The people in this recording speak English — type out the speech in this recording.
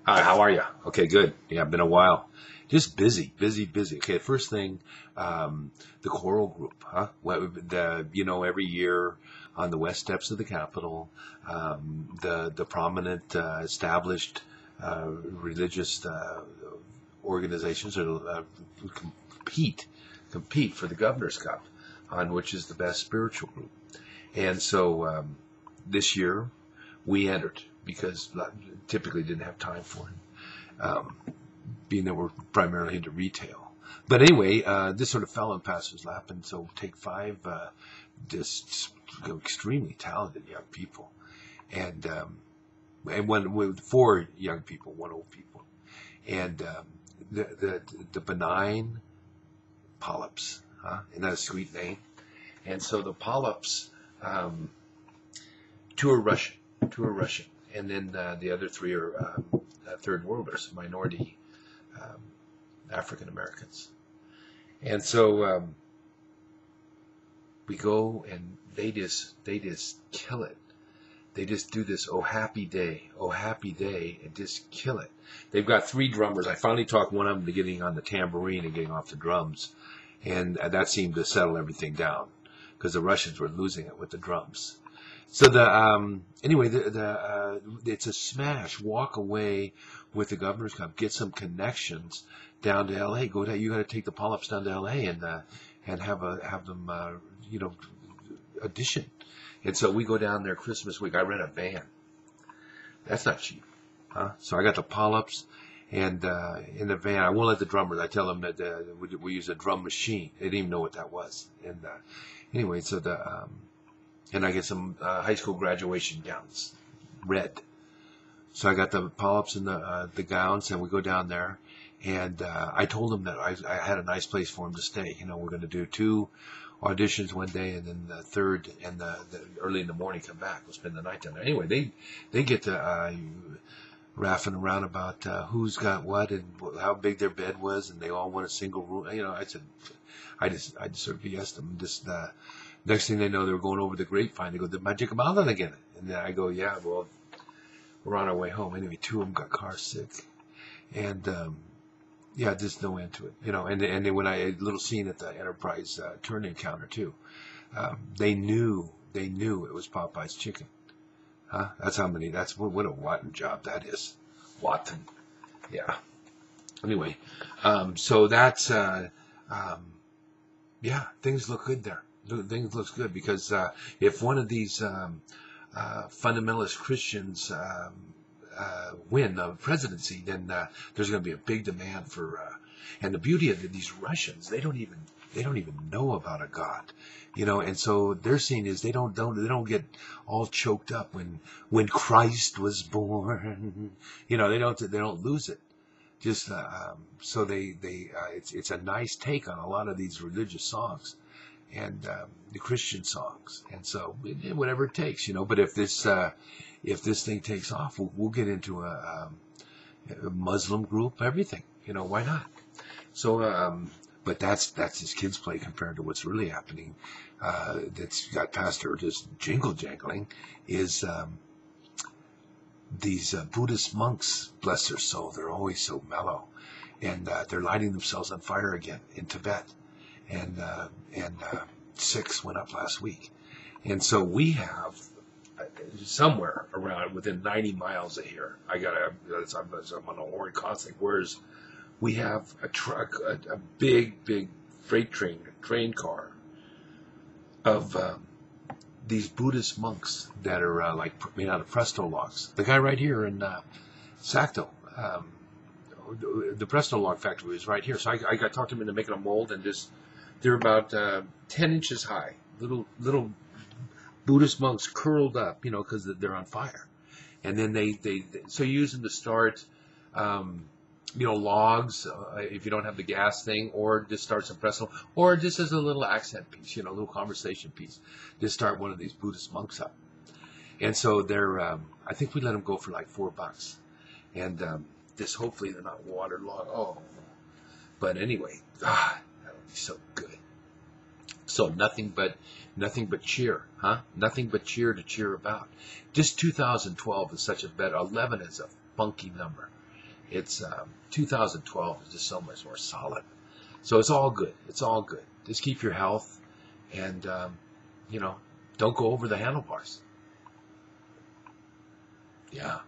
Hi, how are you? Okay, good. Yeah, been a while. Just busy, busy, busy. Okay, first thing, the choral group, huh? Every year on the west steps of the Capitol, the prominent established religious organizations compete compete for the Governor's Cup, on which is the best spiritual group. And so this year we entered because typically didn't have time for it, being that we're primarily into retail. But anyway, this sort of fell in pastor's lap, and so take five just extremely talented young people, and one with four young people, one old people, and the benign pollups, huh? Isn't that a sweet name? And so the pollups, two are Russian, and then the other three are third worlders, minority African Americans. And so we go, and they just kill it. They just do this oh happy day, and just kill it. They've got three drummers. I finally talked one of them to getting on the tambourine and getting off the drums, and that seemed to settle everything down because the Russians were losing it with the drums. So it's a smash. Walk away with the Governor's Cup. Get some connections down to L.A. You got to take the pollups down to L.A. and have them audition. And so we go down there Christmas week. I rent a van. That's not cheap, huh? So I got the pollups and in the van. I won't let the drummers. I tell them that we use a drum machine. They didn't even know what that was. And anyway, so and I get some high school graduation gowns, red. So I got the pollups and the gowns, and we go down there. And I told them that I had a nice place for them to stay. We're going to do 2 auditions one day, and then the third, and the early in the morning come back. We'll spend the night down there. Anyway, they get to raffing around about who's got what and how big their bed was, and they all want a single room. I said, I just sort of BS'd them. Just next thing they know, they were going over the grapevine. They go, the Magic Mountain again. And then I go, yeah, well, we're on our way home. Anyway, 2 of them got car sick. And, yeah, just no end to it, and then when a little scene at the Enterprise turn-in counter too, they knew it was Popeye's chicken, huh? That's what a Watton job that is, Watton, yeah. Anyway, so that's yeah, things look good there. Things look good because if one of these fundamentalist Christians win the presidency, then there's going to be a big demand for. And the beauty of these Russians, they don't even know about a God, And so their scene is they don't get all choked up when Christ was born, They don't lose it. Just so it's a nice take on a lot of these religious songs and the Christian songs, and so whatever it takes, But if this thing takes off, we'll get into a Muslim group, everything, why not? So, but that's his kids' play compared to what's really happening. That's got Pastor just jangling is these Buddhist monks, bless their soul, they're always so mellow, and they're lighting themselves on fire again in Tibet, and 6 went up last week, and so we have. Somewhere around within 90 miles of here, I'm on a Orange Constant. Whereas we have a truck, a big freight train car of these Buddhist monks that are made out of Presto logs. The guy right here in Sacto, the Presto log factory is right here. So I got talked him into making a mold, and they're about 10 inches high, little Buddhist monks curled up, because they're on fire. And then so you use them to start, logs, if you don't have the gas thing, or just start some presto, or just as a little accent piece, a little conversation piece. Just start one of these Buddhist monks up. And so they're, I think we let them go for like $4. And hopefully they're not waterlogged. Oh, but anyway, that would be so good. So nothing but cheer, huh? Nothing but cheer to cheer about. Just 2012 is such a better. 11 is a funky number, It's 2012 is just so much more solid. So it's all good. It's all good. Just keep your health, and you know, don't go over the handlebars. Yeah.